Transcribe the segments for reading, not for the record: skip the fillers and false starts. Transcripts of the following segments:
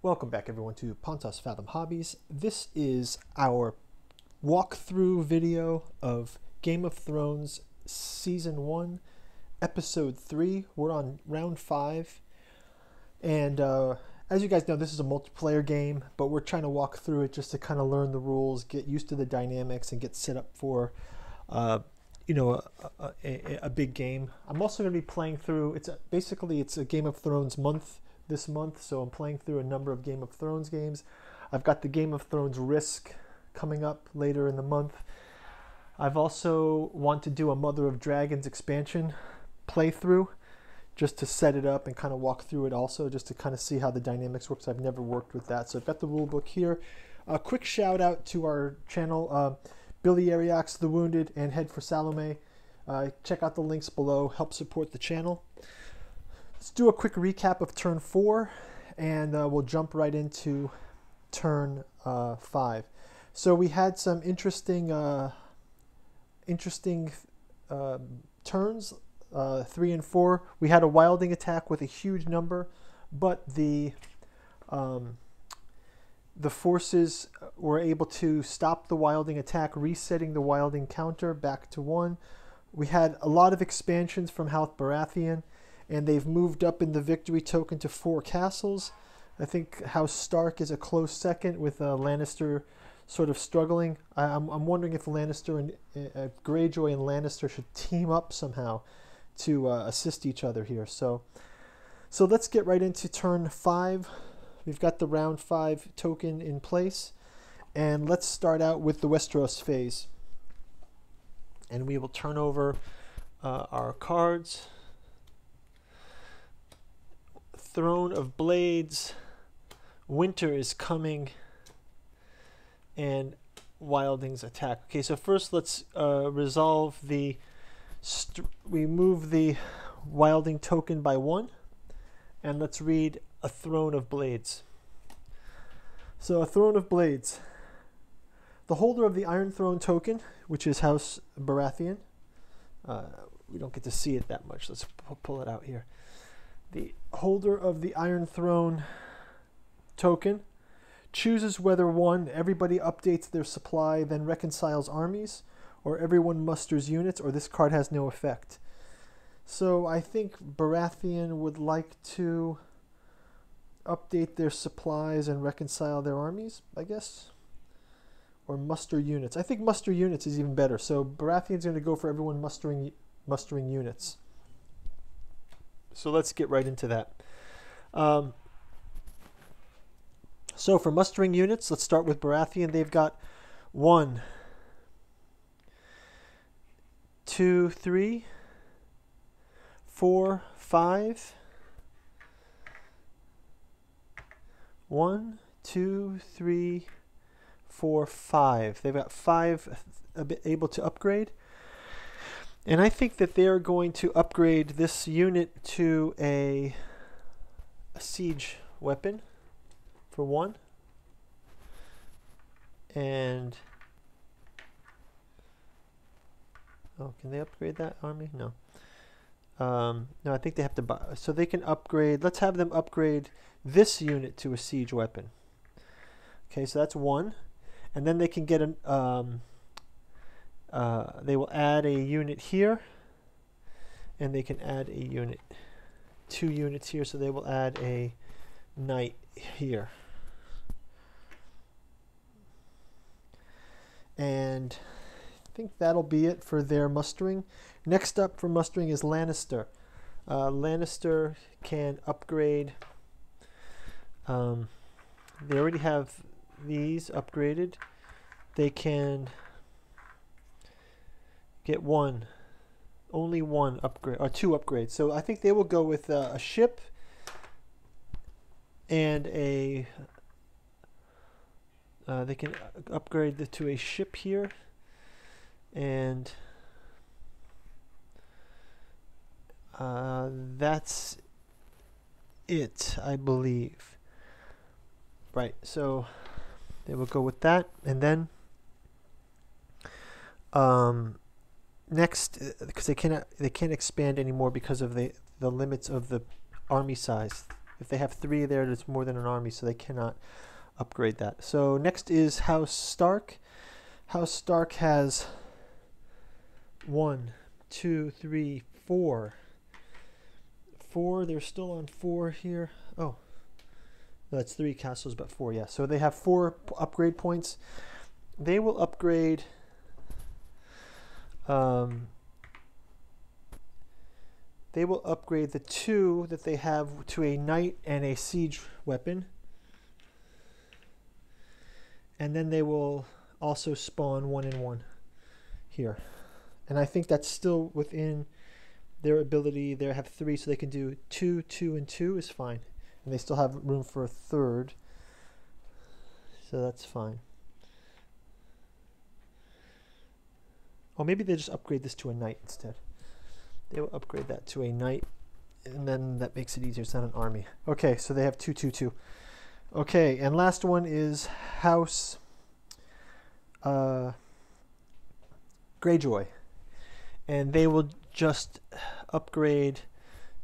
Welcome back everyone to Pontos Fathom Hobbies. This is our walkthrough video of Game of Thrones Season 1, Episode 3. We're on Round 5. And as you guys know, this is a multiplayer game, but we're trying to walk through it just to kind of learn the rules, get used to the dynamics, and get set up for, a big game. I'm also going to be playing through, basically it's a Game of Thrones month this month, so I'm playing through a number of Game of Thrones games. I've got the Game of Thrones Risk coming up later in the month. I've also want to do a Mother of Dragons expansion playthrough just to set it up and kind of walk through it also, just to kind of see how the dynamics works. I've never worked with that, so I've got the rule book here. A quick shout out to our channel, Billy Ariax, The Wounded, and Head for Salome. Check out the links below, help support the channel. Let's do a quick recap of turn 4, and we'll jump right into turn 5. So we had some interesting turns, 3 and 4. We had a Wilding Attack with a huge number, but the forces were able to stop the Wilding Attack, resetting the Wilding counter back to 1. We had a lot of expansions from House Baratheon, and they've moved up in the victory token to 4 castles. I think House Stark is a close second, with Lannister sort of struggling. I'm wondering if Lannister and Greyjoy and Lannister should team up somehow to assist each other here. So let's get right into turn 5. We've got the round 5 token in place, and let's start out with the Westeros Phase. And we will turn over our cards. Throne of Blades, Winter is Coming, and Wildings Attack. Okay, so first let's resolve the... we move the Wilding token by 1, and let's read a Throne of Blades. So a Throne of Blades. The holder of the Iron Throne token, which is House Baratheon. We don't get to see it that much. Let's pull it out here. The holder of the Iron Throne token chooses whether 1, everybody updates their supply, then reconciles armies, or everyone musters units, or this card has no effect. So I think Baratheon would like to update their supplies and reconcile their armies, I guess. Or muster units. I think muster units is even better. So Baratheon's going to go for everyone mustering units. So let's get right into that. So for mustering units, let's start with Baratheon. They've got 1, 2, 3, 4, 5. 1, 2, 3, 4, 5. They've got 5 able to upgrade. And I think that they're going to upgrade this unit to a siege weapon for 1. And oh, can they upgrade that army? No. No, I think they have to buy. So they can upgrade. Let's have them upgrade this unit to a siege weapon. Okay, so that's 1. And then they can get an they will add a unit here, and they can add a unit, 2 units here, so they will add a knight here. And I think that'll be it for their mustering. Next up for mustering is Lannister. Lannister can upgrade. They already have these upgraded. They can get only one upgrade, or 2 upgrades. So I think they will go with a ship and a they can upgrade to a ship here, and that's it, I believe. Right, so they will go with that, and then next, because they can't expand anymore because of the limits of the army size. If they have 3 there, it's more than an army, so they cannot upgrade that. So next is House Stark. House Stark has 1, 2, 3, 4. 4, they're still on 4 here. Oh, no, that's 3 castles, but 4, yeah. So they have 4 upgrade points. They will upgrade the 2 that they have to a knight and a siege weapon. And then they will also spawn 1 and 1 here. And I think that's still within their ability. They have 3, so they can do 2, 2, and 2 is fine. And they still have room for a 3rd. So that's fine. Oh, maybe they just upgrade this to a knight instead. They will upgrade that to a knight, and then that makes it easier. It's not an army. Okay, so they have 2, 2, 2. Okay, and last one is House Greyjoy. And they will just upgrade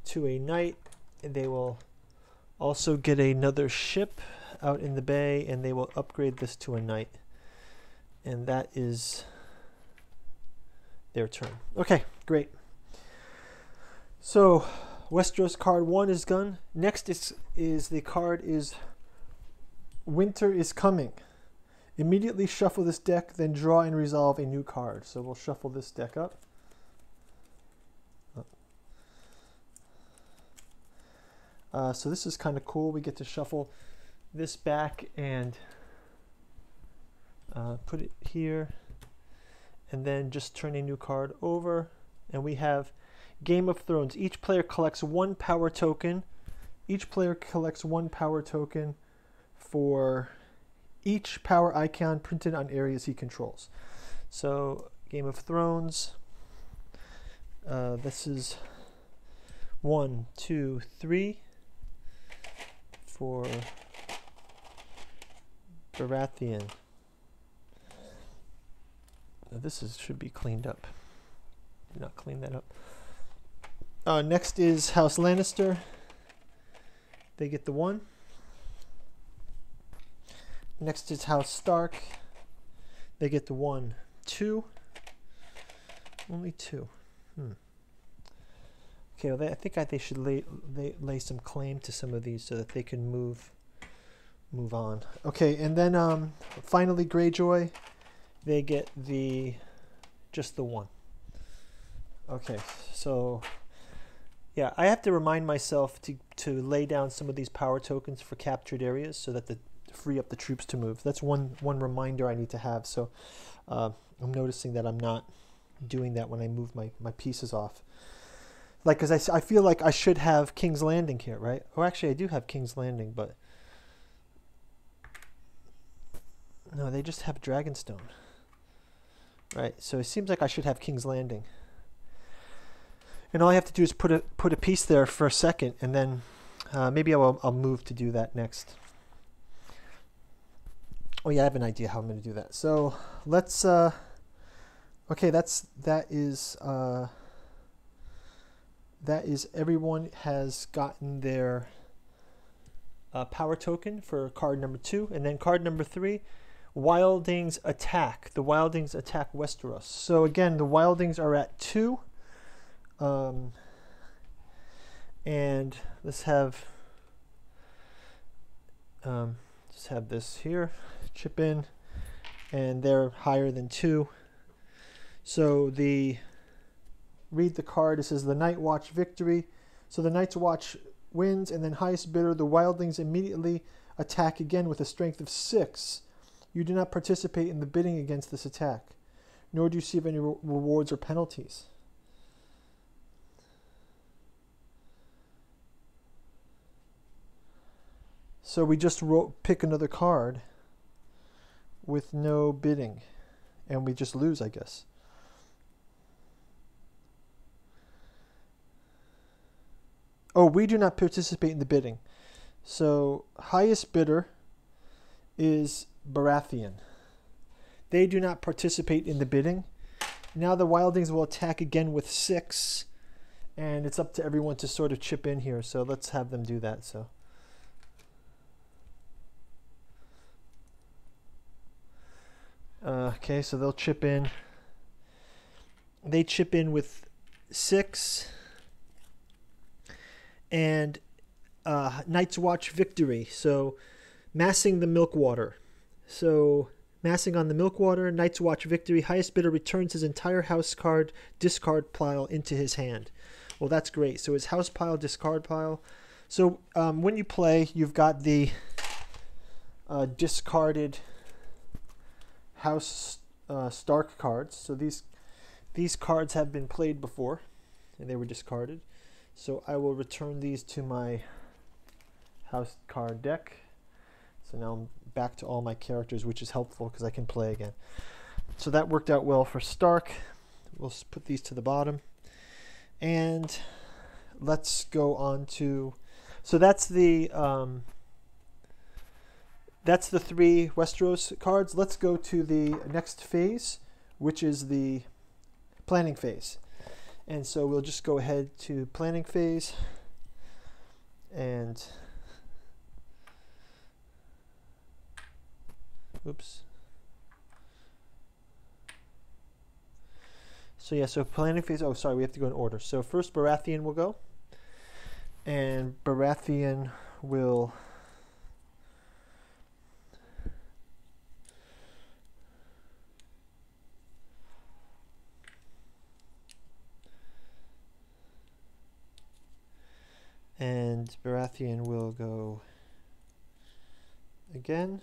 to a knight, and they will also get another ship out in the bay, and they will upgrade this to a knight. And that is their turn. Okay, great. So Westeros card 1 is done. Next is the card is Winter is Coming. Immediately shuffle this deck, then draw and resolve a new card. So we'll shuffle this deck up. So this is kind of cool. We get to shuffle this back and put it here, and then just turn a new card over. And we have Game of Thrones. Each player collects 1 power token. Each player collects 1 power token for each power icon printed on areas he controls. So Game of Thrones. This is 1, 2, 3 for Baratheon. This should be cleaned up. Did not clean that up. Next is House Lannister. They get the 1. Next is House Stark. They get the 1, 2. Only 2. Okay, well, I think they should lay some claim to some of these so that they can move on. Okay, and then finally Greyjoy. They get just the 1. Okay, so yeah, I have to remind myself to lay down some of these power tokens for captured areas so that to free up the troops to move. That's one reminder I need to have. So I'm noticing that I'm not doing that when I move my pieces off. Like, because I feel like I should have King's Landing here, right? Oh, actually, I do have King's Landing, but no, they just have Dragonstone. Right, so it seems like I should have King's Landing. And all I have to do is put a piece there for a second, and then maybe I'll move to do that next. Oh yeah, I have an idea how I'm going to do that. So let's. Okay, that is everyone has gotten their power token for card number 2, and then card number 3. Wildings Attack. The Wildings attack Westeros. So again, the Wildings are at 2. And let's have just have this here, chip in, and they're higher than 2. So read the card. It says the Night Watch victory. So the Night's Watch wins, and then highest bidder, the Wildings immediately attack again with a strength of 6. You do not participate in the bidding against this attack, nor do you receive any rewards or penalties. So we just pick another card with no bidding, and we just lose, I guess. Oh, we do not participate in the bidding. So highest bidder is Baratheon. They do not participate in the bidding. Now the Wildings will attack again with 6, and it's up to everyone to sort of chip in here. So let's have them do that. So Okay, so they'll chip in. They chip in with 6 and Night's Watch Victory. So massing the milk water. So massing on the milk water, Night's Watch Victory. Highest bidder returns his entire house card discard pile into his hand. Well, that's great. So his house pile, discard pile. So when you play, you've got the discarded House Stark cards. So these cards have been played before, and they were discarded. So I will return these to my house card deck. So now I'm back to all my characters, which is helpful because I can play again. So that worked out well for Stark. We'll put these to the bottom. And let's go on to... So that's the 3 Westeros cards. Let's go to the next phase, which is the planning phase. And so we'll just go ahead to planning phase. And... Oops. So yeah, so planning phase, oh sorry, we have to go in order. So first Baratheon will go. And Baratheon will go again.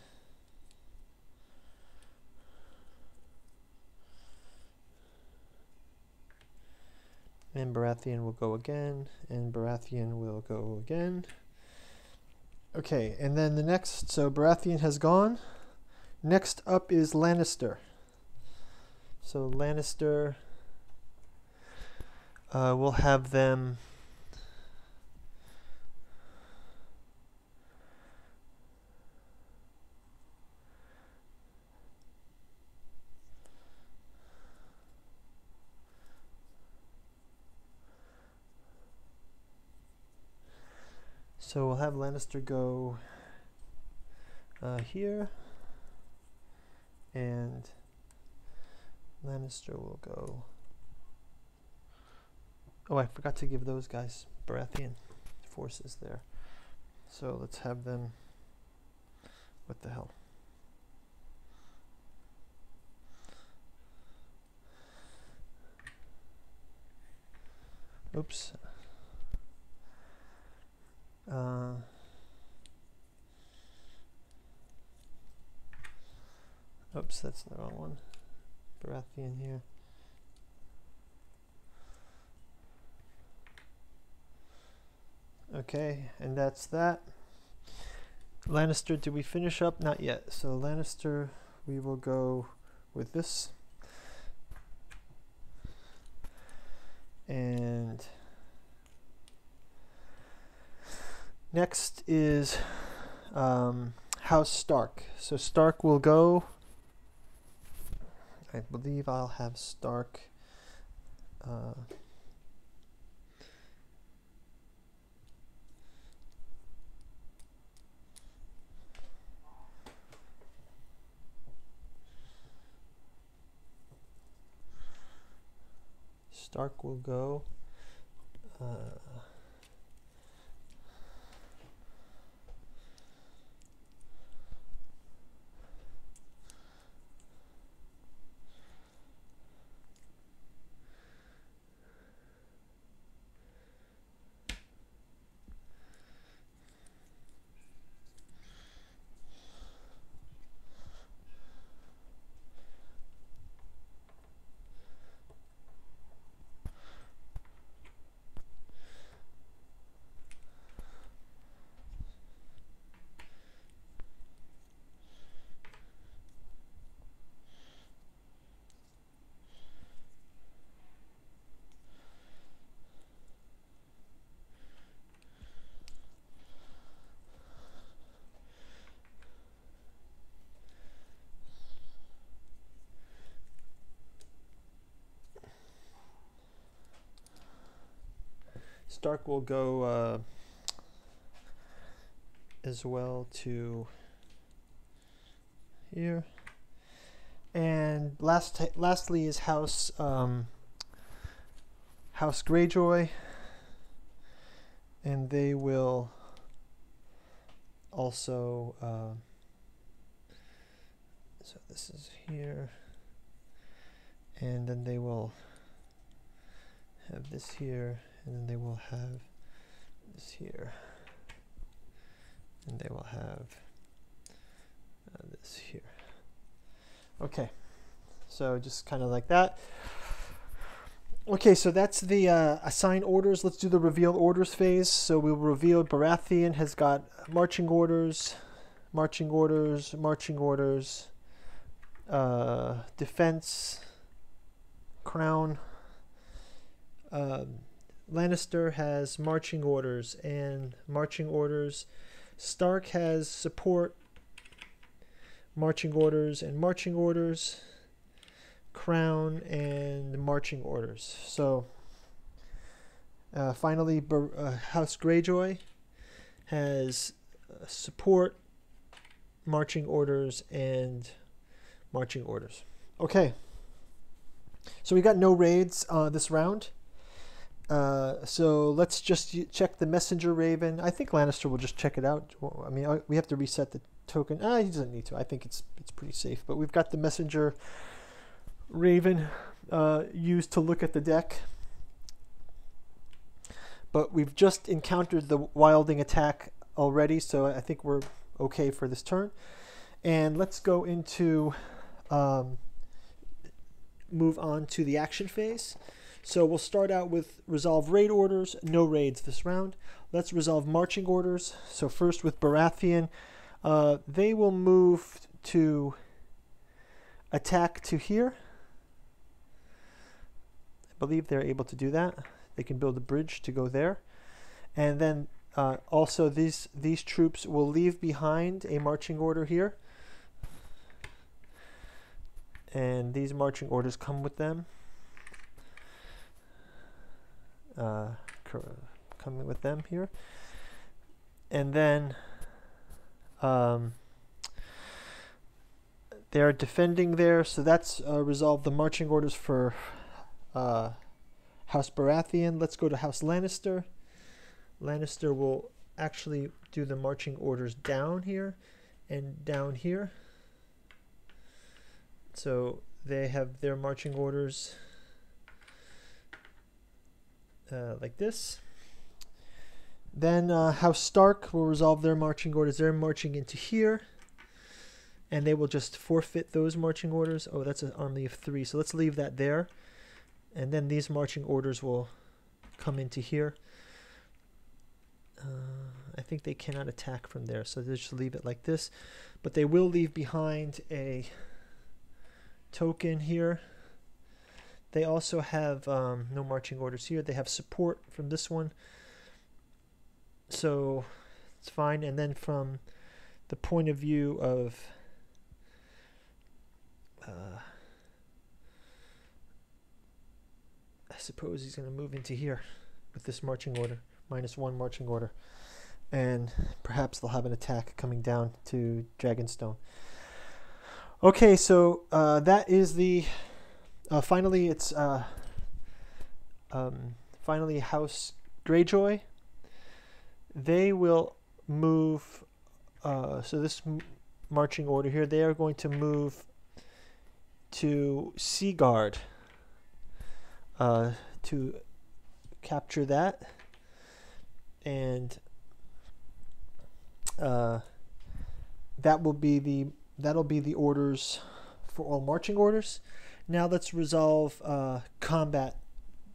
And Baratheon will go again, and Baratheon will go again. Okay, and then the next, so Baratheon has gone. Next up is Lannister. So Lannister, we'll have them... So we'll have Lannister go here, and Lannister will go... Oh, I forgot to give those guys Baratheon forces there. So let's have them... What the hell? Oops. Oops, that's the wrong one. Baratheon here. Okay, and that's that. Lannister, did we finish up? Not yet. So Lannister, we will go with this. And next is House Stark. So Stark will go. I believe I'll have Stark. Stark will go. Stark will go as well to here. And lastly is House Greyjoy, and they will also so this is here, and then they will have this here, and then they will have this here, and they will have this here. Okay, so just kind of like that. Okay, so that's the assign orders. Let's do the reveal orders phase. So we'll reveal Baratheon has got marching orders, marching orders, marching orders, defense, crown. Lannister has marching orders and marching orders. Stark has support, marching orders and marching orders, crown and marching orders. So finally, House Greyjoy has support, marching orders, and marching orders. Okay, so we got no raids this round. So let's just check the messenger raven. I think Lannister will just check it out. I mean, we have to reset the token. He doesn't need to. I think it's pretty safe. But we've got the messenger raven used to look at the deck. But we've just encountered the Wilding Attack already, so I think we're okay for this turn. And let's go into move on to the action phase. So we'll start out with resolve raid orders. No raids this round. Let's resolve marching orders. So first with Baratheon, they will move to attack to here. I believe they're able to do that. They can build a bridge to go there. And then also these troops will leave behind a marching order here. And these marching orders come with them. Coming with them here. And then they're defending there. So that's resolved the marching orders for House Baratheon. Let's go to House Lannister. Lannister will actually do the marching orders down here and down here. So they have their marching orders like this. Then House Stark will resolve their marching orders. They're marching into here, and they will just forfeit those marching orders. Oh, that's an army of 3, so let's leave that there. And then these marching orders will come into here. I think they cannot attack from there, so they'll just leave it like this. But they will leave behind a token here. They also have no marching orders here. They have support from this one. So it's fine. And then from the point of view of I suppose he's going to move into here with this marching order, -1 marching order. And perhaps they'll have an attack coming down to Dragonstone. Okay, so that is the... finally, it's finally House Greyjoy. They will move... so this marching order here, they are going to move to Seaguard to capture that. And that'll be the orders for all marching orders. Now let's resolve combat,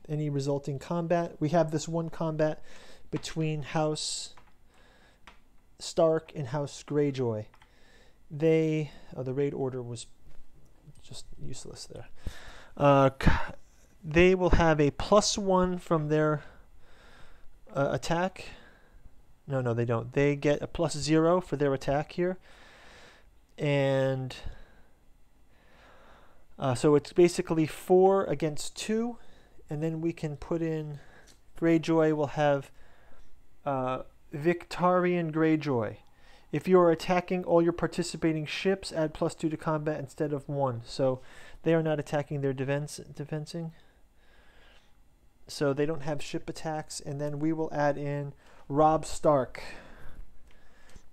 any resulting combat. We have this one combat between House Stark and House Greyjoy. The raid order was just useless there. They will have a +1 from their attack. No, they don't. They get a +0 for their attack here. And so it's basically 4 against 2. And then we can put in Greyjoy will have Victorian Greyjoy. If you are attacking all your participating ships, add +2 to combat instead of 1. So they are not attacking, they're defensing. So they don't have ship attacks. And then we will add in Robb Stark.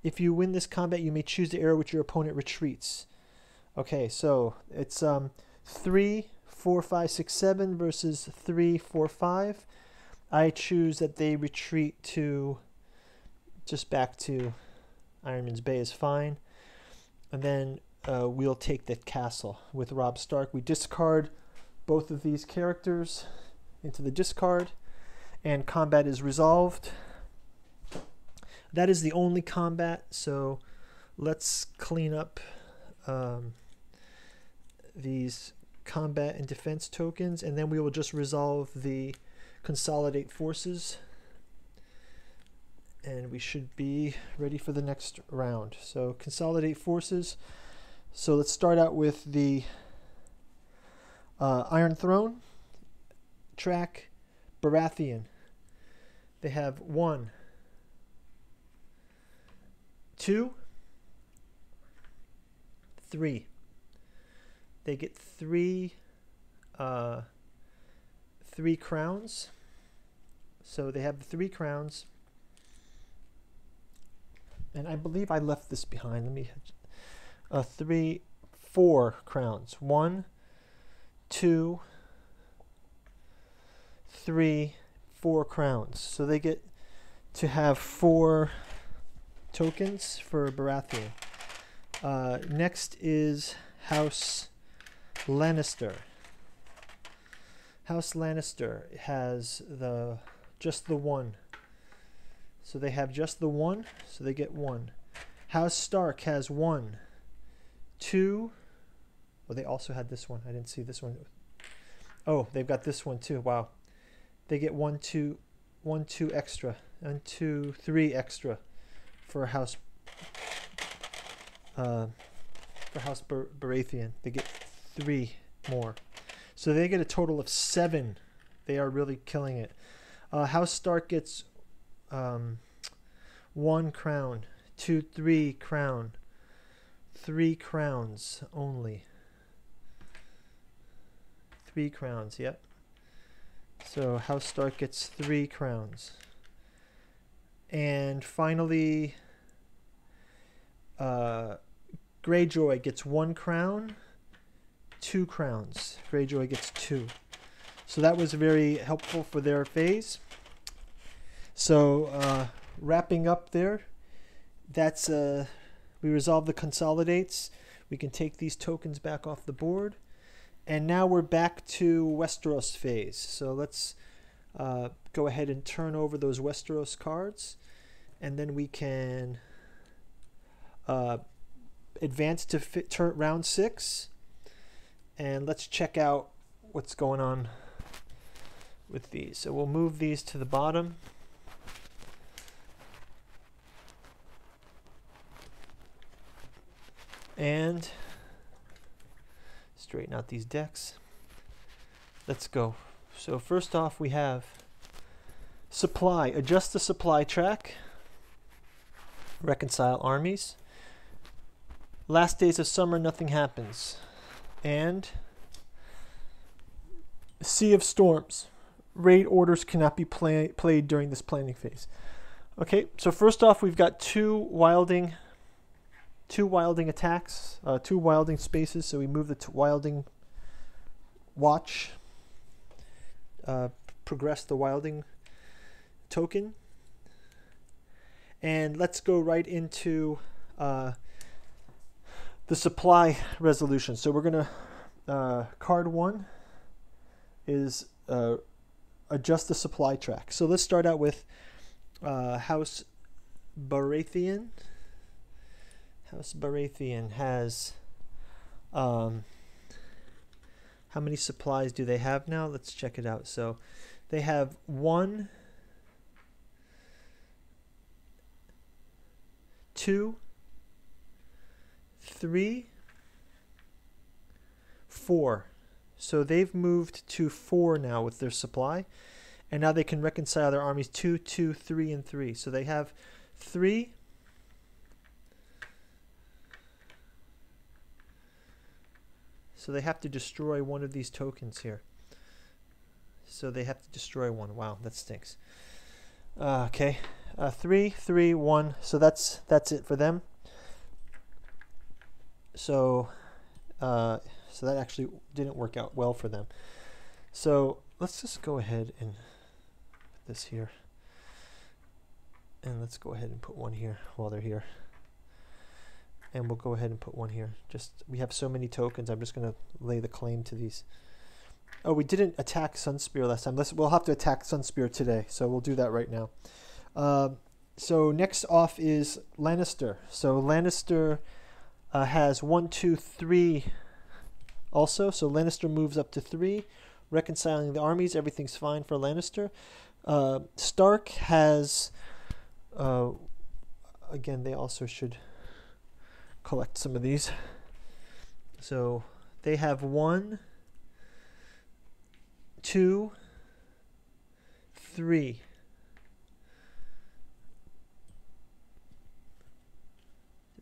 If you win this combat, you may choose the area which your opponent retreats. Okay, so it's 3, 4, 5, 6, 7 versus 3, 4, 5. I choose that they retreat to just back to Ironman's Bay is fine. And then we'll take the castle with Robb Stark. We discard both of these characters into the discard, and combat is resolved. That is the only combat, so let's clean up these combat and defense tokens, and then we will just resolve the Consolidate Forces, and we should be ready for the next round. So Consolidate Forces. So let's start out with the Iron Throne track, Baratheon. They have 1, 2, 3. They get 3 crowns. So they have 3 crowns. And I believe I left this behind. Let me 4 crowns. 1, 2, 3, 4 crowns. So they get to have 4 tokens for Baratheon. Next is House Lannister. House Lannister has just the 1. So they have just the 1, so they get 1. House Stark has 1, 2. Well, they also had this one. I didn't see this one. Oh, they've got this one too. Wow. They get 1, 2 extra. 1, 2, 3 extra for House Baratheon. They get 3 more. So they get a total of 7. They are really killing it. House Stark gets 1 crown, 2, 3 crown, 3 crowns only. 3 crowns, yep. So House Stark gets 3 crowns. And finally, Greyjoy gets 1 crown, 2 crowns. Greyjoy gets 2. So that was very helpful for their phase. So wrapping up there, that's we resolved the consolidates. We can take these tokens back off the board. And now we're back to Westeros phase. So let's go ahead and turn over those Westeros cards. And then we can advance to round 6. And let's check out what's going on with these. So we'll move these to the bottom. And straighten out these decks. Let's go. So first off, we have supply. Adjust the supply track. Reconcile armies. Last days of summer, nothing happens. And Sea of Storms. Raid orders cannot be played during this planning phase. Okay, so first off, we've got 2 Wilding attacks, 2 Wilding spaces. So we move the Wilding watch, progress the Wilding token, and let's go right into the supply resolution. So we're gonna card 1 is adjust the supply track. So let's start out with House Baratheon. House Baratheon has how many supplies do they have now? Let's check it out. So they have 1, 2, 3, 4. So they've moved to 4 now with their supply, and now they can reconcile their armies 2, 2, 3, and 3. So they have 3, So they have to destroy one of these tokens here. So they have to destroy one. Wow, that stinks. Okay, 3, 3, 1. So that's it for them. So so that actually didn't work out well for them. So let's just go ahead and put this here. And let's go ahead and put one here while they're here. And we'll go ahead and put one here. We have so many tokens, I'm just going to lay the claim to these. Oh, we didn't attack Sunspear last time. We'll have to attack Sunspear today, so we'll do that right now. So next off is Lannister. So Lannister has 1, 2, 3 also. So Lannister moves up to 3, reconciling the armies. Everything's fine for Lannister. Stark has, again, they also should collect some of these. So they have 1, 2, 3. Do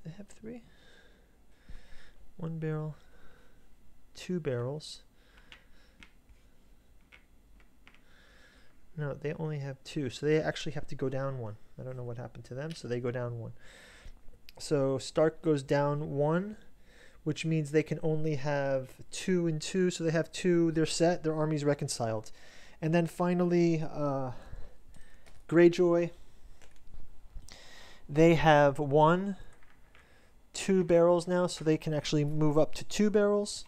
they have 3? 1 barrel, 2 barrels. No, they only have 2, so they actually have to go down 1. I don't know what happened to them, so they go down 1. So Stark goes down 1, which means they can only have 2 and 2, so they have 2, they're set, their army's reconciled. And then finally, Greyjoy, they have 1, 2 barrels now, so they can actually move up to 2 barrels.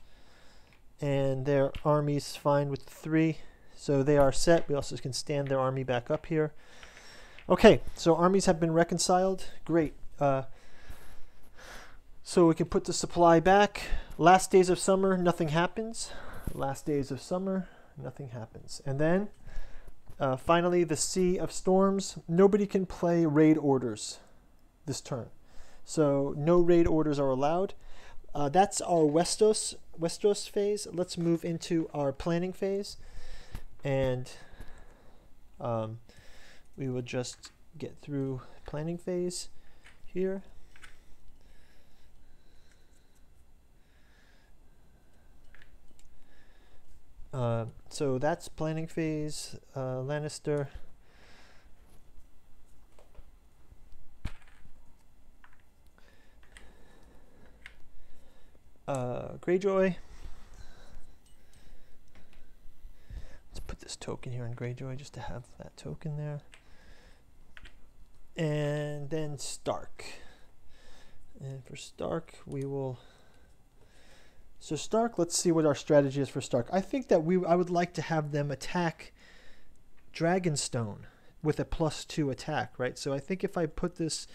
And their army's fine with 3, so they are set. We also can stand their army back up here. Okay, so armies have been reconciled. Great. So we can put the supply back. Last days of summer, nothing happens. Last days of summer, nothing happens. And then finally, the Sea of Storms. Nobody can play raid orders this turn. So no raid orders are allowed. That's our Westeros phase. Let's move into our planning phase. And we will just get through planning phase here. So that's planning phase, Lannister. Greyjoy. Let's put this token here on Greyjoy just to have that token there. And then Stark. And for Stark, we will... So Stark, let's see what our strategy is for Stark. I think that I would like to have them attack Dragonstone with a +2 attack, right? So I think if I put this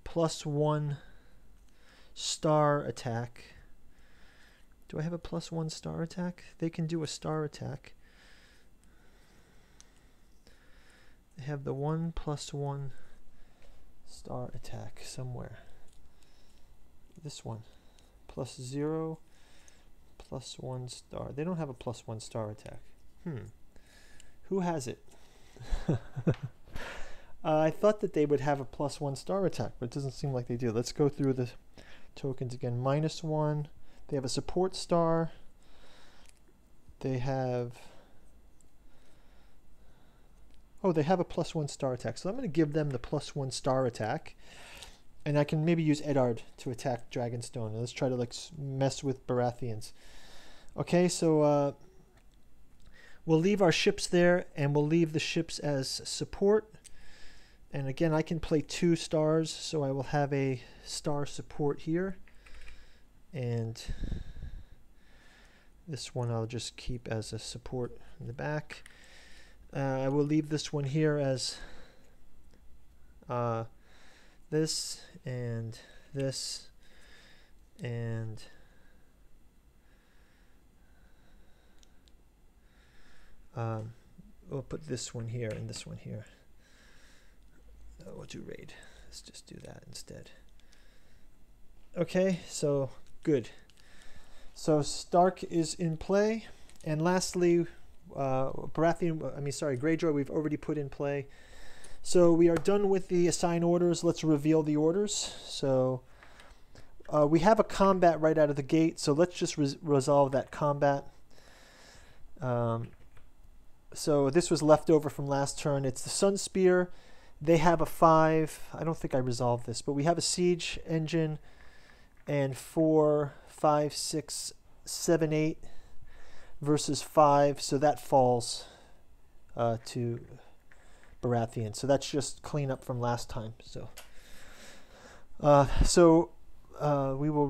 +1 star attack... Do I have a +1 star attack? They can do a star attack. They have the 1 +1 star attack somewhere. This one. +0 +1 star. They don't have a +1 star attack. Who has it? I thought that they would have a +1 star attack, but it doesn't seem like they do. Let's go through the tokens again. -1. They have a support star. They have... Oh, they have a +1 star attack. So I'm going to give them the +1 star attack. And I can maybe use Eddard to attack Dragonstone. And let's try to like mess with Baratheons. Okay, so we'll leave our ships there, and we'll leave the ships as support. And again, I can play 2 stars, so I will have a star support here. And this one I'll just keep as a support in the back. I will leave this one here as this and this and we'll put this one here and this one here. We'll do raid. Let's just do that instead. Okay, so good. So Stark is in play, and lastly, Greyjoy we've already put in play. So we are done with the assign orders. Let's reveal the orders. So We have a combat right out of the gate, so let's just resolve that combat. So this was left over from last turn. It's the Sun Spear. They have a 5. I don't think I resolved this, but we have a siege engine and 4, 5, 6, 7, 8 versus 5. So that falls to Baratheon. So that's just cleanup from last time. So we will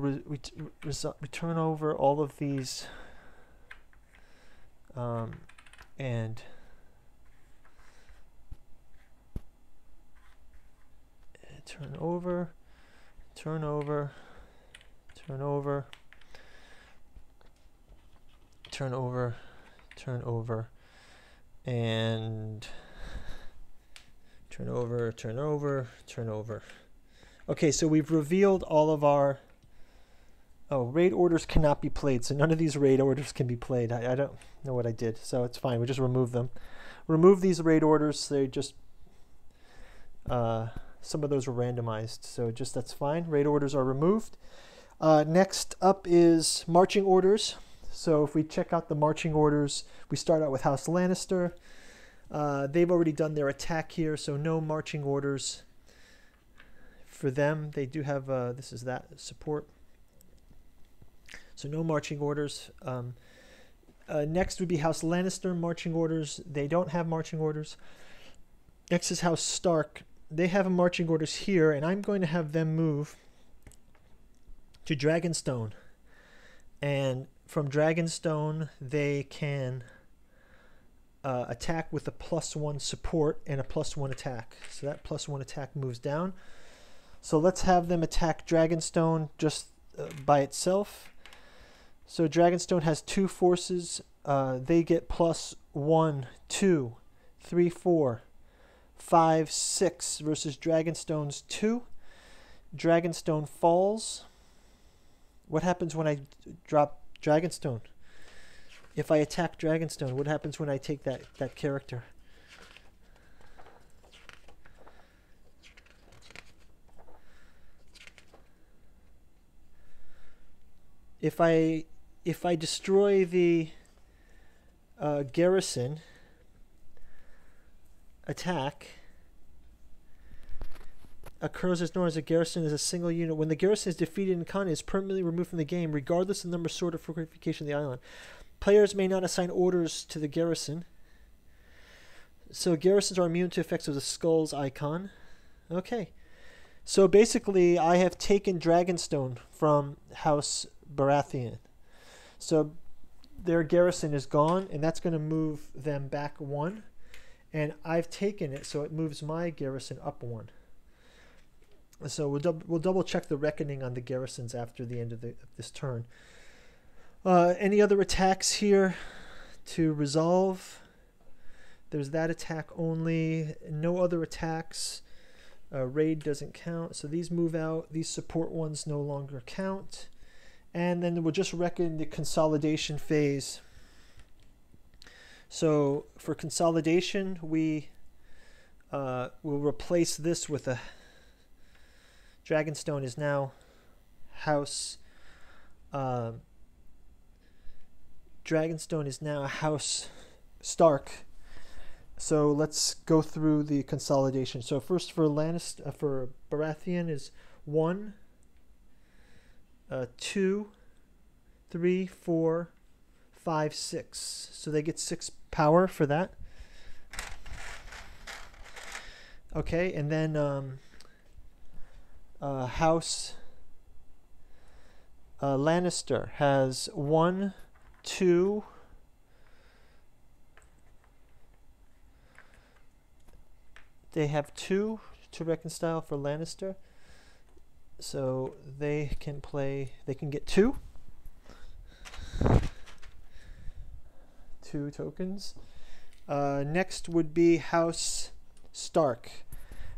return over all of these and turn over, turn over, turn over, turn over, turn over, and turn over, turn over, turn over. Okay, so we've revealed all of our... Oh, raid orders cannot be played, so none of these raid orders can be played. I don't know what I did, so it's fine. We just remove them. Remove these raid orders. They just... some of those were randomized, so just that's fine. Raid orders are removed. Next up is marching orders. So if we check out the marching orders, we start out with House Lannister. They've already done their attack here, so no marching orders for them. They do have, this is that support. So no marching orders. Next would be House Lannister marching orders. They don't have marching orders. Next is House Stark. They have marching orders here, and I'm going to have them move to Dragonstone. And from Dragonstone, they can attack with a +1 support and a +1 attack. So that +1 attack moves down. So let's have them attack Dragonstone just by itself. So Dragonstone has 2 forces. They get +1, 2, 3, 4, 5, 6 versus Dragonstone's 2. Dragonstone falls. What happens when I drop Dragonstone? If I attack Dragonstone, what happens when I take that character? If I destroy the garrison attack occurs as known as a garrison is a single unit. When the garrison is defeated in combat, it is permanently removed from the game, regardless of the number, sword, or fortification of the island. Players may not assign orders to the garrison. So garrisons are immune to effects of the skull's icon. Okay. So basically, I have taken Dragonstone from House Baratheon. So their garrison is gone, and that's going to move them back 1. And I've taken it, so it moves my garrison up 1. So we'll double check the reckoning on the garrisons after the end of this turn. Any other attacks here to resolve? There's that attack only. No other attacks. Raid doesn't count. So these move out. These support ones no longer count. And then we'll just reckon the consolidation phase. So for consolidation, we will replace this with a... Dragonstone is now House... Dragonstone is now House Stark. So let's go through the consolidation. So first for for Baratheon is 1, 2, 3, 4, 5, 6. So they get 6 power for that. Okay, and then House Lannister has 1, 2, they have 2 to reconcile for Lannister, so they can get 2 tokens. Next would be House Stark.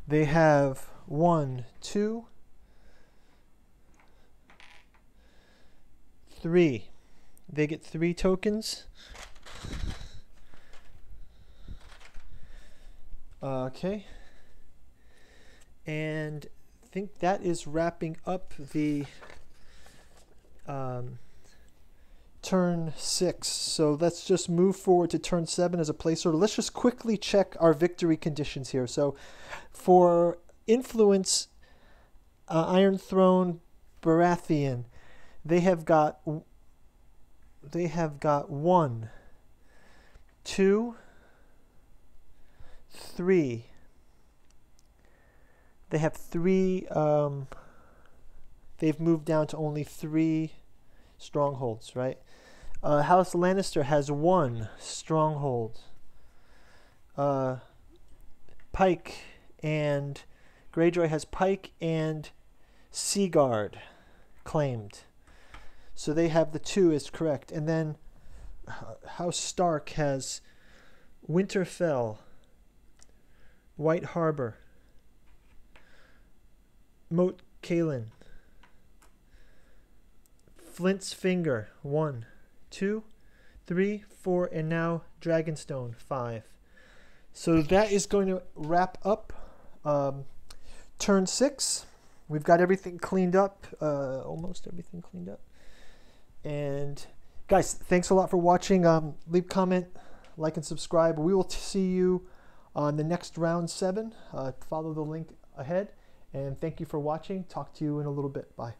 They have 1, 2, 3. They get 3 tokens. Okay. And I think that is wrapping up the turn 6. So let's just move forward to turn 7 as a placeholder. Let's just quickly check our victory conditions here. So for influence, Iron Throne, Baratheon, they have got 1, 2, 3. They have 3. They've moved down to only 3 strongholds, right? House Lannister has 1 stronghold. Pike and Greyjoy has Pike and Seaguard claimed. So they have the 2 is correct. And then House Stark has Winterfell, White Harbor, Moat Cailin, Flint's Finger, 1, 2, 3, 4, and now Dragonstone, 5. So that is going to wrap up turn 6. We've got everything cleaned up, almost everything cleaned up. And guys, thanks a lot for watching. Leave a comment, like, and subscribe. We will see you on the next round 7. Follow the link ahead. And thank you for watching. Talk to you in a little bit. Bye.